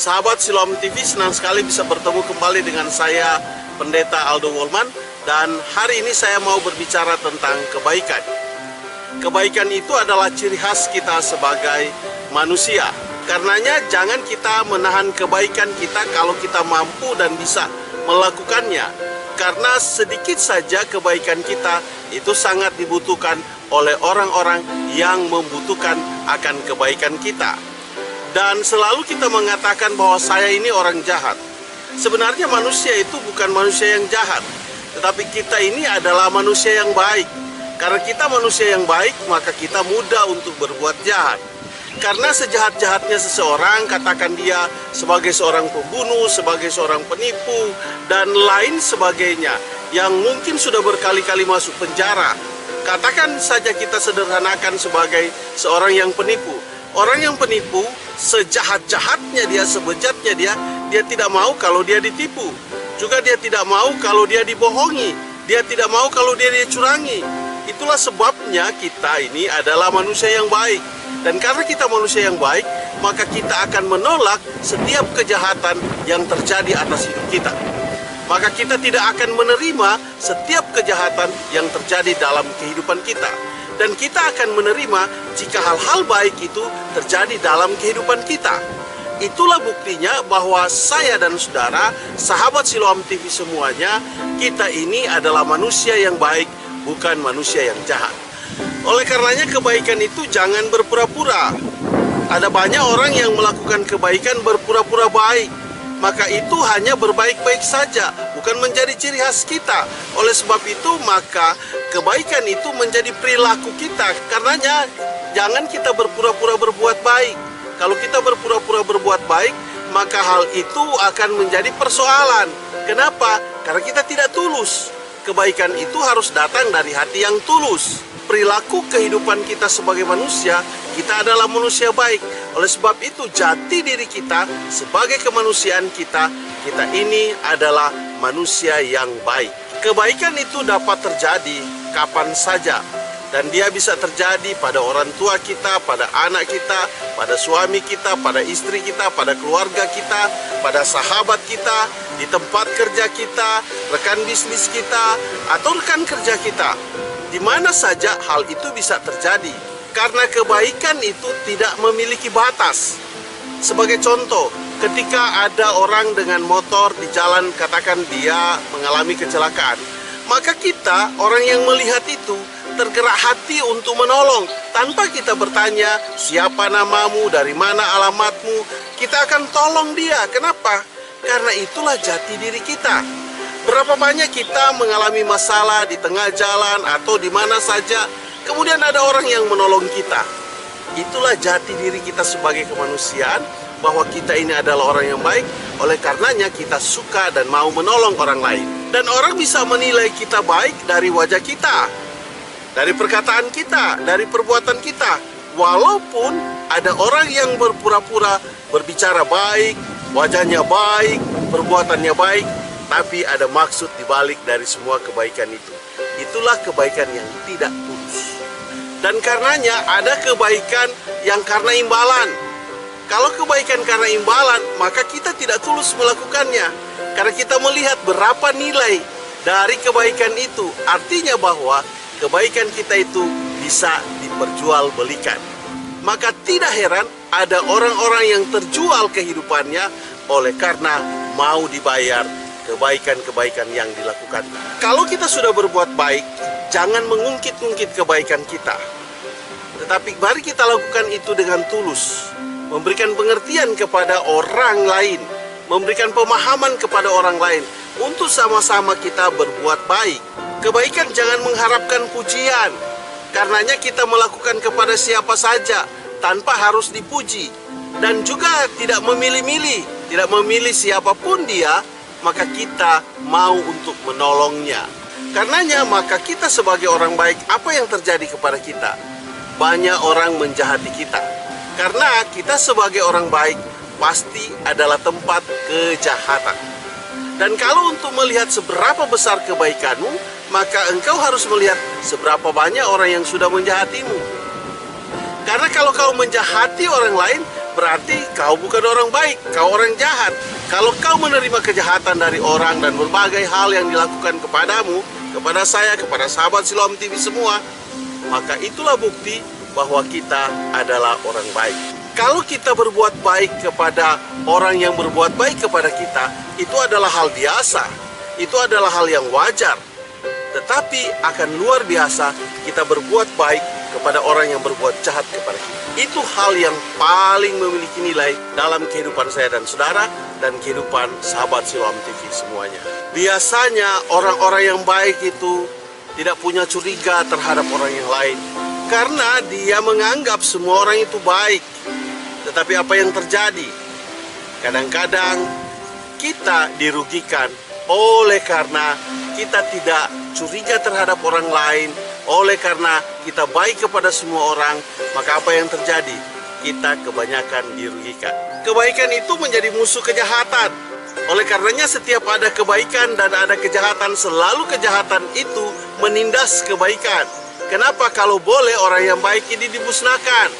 Sahabat Siloam TV, senang sekali bisa bertemu kembali dengan saya, Pendeta Aldo Wolman. Dan hari ini saya mau berbicara tentang kebaikan. Kebaikan itu adalah ciri khas kita sebagai manusia. Karenanya jangan kita menahan kebaikan kita kalau kita mampu dan bisa melakukannya. Karena sedikit saja kebaikan kita itu sangat dibutuhkan oleh orang-orang yang membutuhkan akan kebaikan kita. Dan selalu kita mengatakan bahwa saya ini orang jahat. Sebenarnya manusia itu bukan manusia yang jahat, tetapi kita ini adalah manusia yang baik. Karena kita manusia yang baik, maka kita mudah untuk berbuat jahat. Karena sejahat-jahatnya seseorang, katakan dia sebagai seorang pembunuh, sebagai seorang penipu, dan lain sebagainya, yang mungkin sudah berkali-kali masuk penjara. Katakan saja kita sederhanakan sebagai seorang yang penipu. Orang yang penipu, sejahat-jahatnya dia, sebejatnya dia tidak mau kalau dia ditipu. Juga dia tidak mau kalau dia dibohongi. Dia tidak mau kalau dia dicurangi. Itulah sebabnya kita ini adalah manusia yang baik. Dan karena kita manusia yang baik, maka kita akan menolak setiap kejahatan yang terjadi atas hidup kita. Maka kita tidak akan menerima setiap kejahatan yang terjadi dalam kehidupan kita. Dan kita akan menerima jika hal-hal baik itu terjadi dalam kehidupan kita. Itulah buktinya bahwa saya dan saudara, sahabat Siloam TV semuanya, kita ini adalah manusia yang baik, bukan manusia yang jahat. Oleh karenanya kebaikan itu jangan berpura-pura. Ada banyak orang yang melakukan kebaikan berpura-pura baik. Maka itu hanya berbaik-baik saja, bukan menjadi ciri khas kita. Oleh sebab itu, maka kebaikan itu menjadi perilaku kita. Karenanya, jangan kita berpura-pura berbuat baik. Kalau kita berpura-pura berbuat baik, maka hal itu akan menjadi persoalan. Kenapa? Karena kita tidak tulus. Kebaikan itu harus datang dari hati yang tulus. Perilaku kehidupan kita sebagai manusia, kita adalah manusia baik. Oleh sebab itu, jati diri kita sebagai kemanusiaan kita, kita ini adalah manusia yang baik. Kebaikan itu dapat terjadi kapan saja. Dan dia bisa terjadi pada orang tua kita, pada anak kita, pada suami kita, pada istri kita, pada keluarga kita, pada sahabat kita, di tempat kerja kita, rekan bisnis kita, atau rekan kerja kita. Di mana saja hal itu bisa terjadi. Karena kebaikan itu tidak memiliki batas. Sebagai contoh, ketika ada orang dengan motor di jalan, katakan dia mengalami kecelakaan, maka kita, orang yang melihat itu, tergerak hati untuk menolong. Tanpa kita bertanya, siapa namamu, dari mana alamatmu, kita akan tolong dia. Kenapa? Karena itulah jati diri kita. Berapa banyak kita mengalami masalah di tengah jalan atau di mana saja, kemudian ada orang yang menolong kita. Itulah jati diri kita sebagai kemanusiaan, bahwa kita ini adalah orang yang baik. Oleh karenanya kita suka dan mau menolong orang lain. Dan orang bisa menilai kita baik dari wajah kita, dari perkataan kita, dari perbuatan kita. Walaupun ada orang yang berpura-pura berbicara baik, wajahnya baik, perbuatannya baik, tapi ada maksud dibalik dari semua kebaikan itu. Itulah kebaikan yang tidak tulus. Dan karenanya ada kebaikan yang karena imbalan. Kalau kebaikan karena imbalan, maka kita tidak tulus melakukannya. Karena kita melihat berapa nilai dari kebaikan itu. Artinya bahwa kebaikan kita itu bisa diperjualbelikan. Maka tidak heran ada orang-orang yang terjual kehidupannya oleh karena mau dibayar kebaikan-kebaikan yang dilakukan. Kalau kita sudah berbuat baik, jangan mengungkit-ungkit kebaikan kita. Tetapi mari kita lakukan itu dengan tulus. Memberikan pengertian kepada orang lain. Memberikan pemahaman kepada orang lain. Untuk sama-sama kita berbuat baik. Kebaikan jangan mengharapkan pujian. Karenanya kita melakukan kepada siapa saja tanpa harus dipuji. Dan juga tidak memilih-milih. Tidak memilih siapapun dia, maka kita mau untuk menolongnya. Karenanya maka kita sebagai orang baik, apa yang terjadi kepada kita? Banyak orang menjahati kita. Karena kita sebagai orang baik pasti adalah tempat kejahatan. Dan kalau untuk melihat seberapa besar kebaikanmu, maka engkau harus melihat seberapa banyak orang yang sudah menjahatimu. Karena kalau kau menjahati orang lain, berarti kau bukan orang baik, kau orang jahat. Kalau kau menerima kejahatan dari orang dan berbagai hal yang dilakukan kepadamu, kepada saya, kepada sahabat Siloam TV semua, maka itulah bukti bahwa kita adalah orang baik. Kalau kita berbuat baik kepada orang yang berbuat baik kepada kita, itu adalah hal biasa, itu adalah hal yang wajar. Tetapi akan luar biasa kita berbuat baik kepada orang yang berbuat jahat kepada kita. Itu hal yang paling memiliki nilai dalam kehidupan saya dan saudara, dan kehidupan sahabat Siloam TV semuanya. Biasanya orang-orang yang baik itu tidak punya curiga terhadap orang yang lain, karena dia menganggap semua orang itu baik. Tetapi apa yang terjadi? Kadang-kadang kita dirugikan oleh karena kita tidak curiga terhadap orang lain, oleh karena kita baik kepada semua orang, maka apa yang terjadi? Kita kebanyakan dirugikan. Kebaikan itu menjadi musuh kejahatan. Oleh karenanya setiap ada kebaikan dan ada kejahatan, selalu kejahatan itu menindas kebaikan. Kenapa kalau boleh orang yang baik ini dimusnahkan?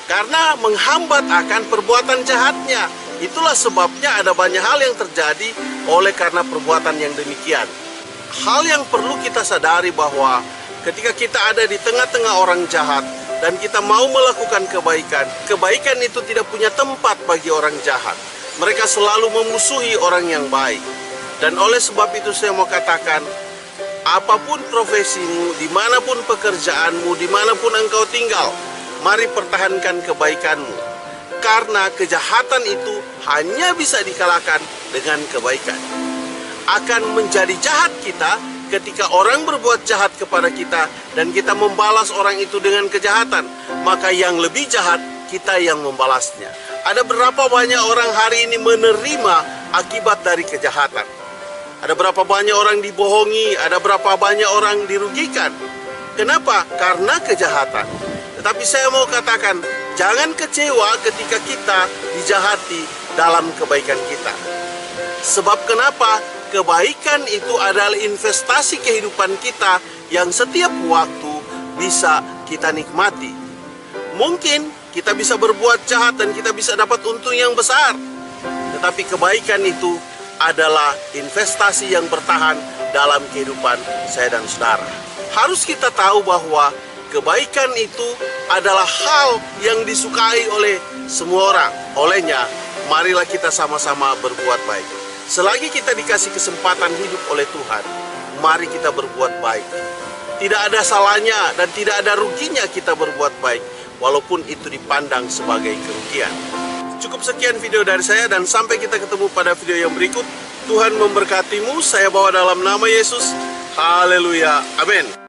Karena menghambat akan perbuatan jahatnya. Itulah sebabnya ada banyak hal yang terjadi oleh karena perbuatan yang demikian. Hal yang perlu kita sadari bahwa ketika kita ada di tengah-tengah orang jahat dan kita mau melakukan kebaikan, kebaikan itu tidak punya tempat bagi orang jahat. Mereka selalu memusuhi orang yang baik. Dan oleh sebab itu saya mau katakan, apapun profesimu, dimanapun pekerjaanmu, dimanapun engkau tinggal, mari pertahankan kebaikanmu. Karena kejahatan itu hanya bisa dikalahkan dengan kebaikan. Akan menjadi jahat kita ketika orang berbuat jahat kepada kita dan kita membalas orang itu dengan kejahatan. Maka yang lebih jahat, kita yang membalasnya. Ada berapa banyak orang hari ini menerima akibat dari kejahatan? Ada berapa banyak orang dibohongi, ada berapa banyak orang dirugikan. Kenapa? Karena kejahatan. Tetapi saya mau katakan, jangan kecewa ketika kita dijahati dalam kebaikan kita. Sebab kenapa? Kebaikan itu adalah investasi kehidupan kita yang setiap waktu bisa kita nikmati. Mungkin kita bisa berbuat jahat dan kita bisa dapat untung yang besar. Tetapi kebaikan itu adalah investasi yang bertahan dalam kehidupan saya dan saudara. Harus kita tahu bahwa kebaikan itu adalah hal yang disukai oleh semua orang. Olehnya, marilah kita sama-sama berbuat baik. Selagi kita dikasih kesempatan hidup oleh Tuhan, mari kita berbuat baik. Tidak ada salahnya dan tidak ada ruginya kita berbuat baik, walaupun itu dipandang sebagai kerugian. Cukup sekian video dari saya dan sampai kita ketemu pada video yang berikut. Tuhan memberkatimu, saya bawa dalam nama Yesus. Haleluya, amin.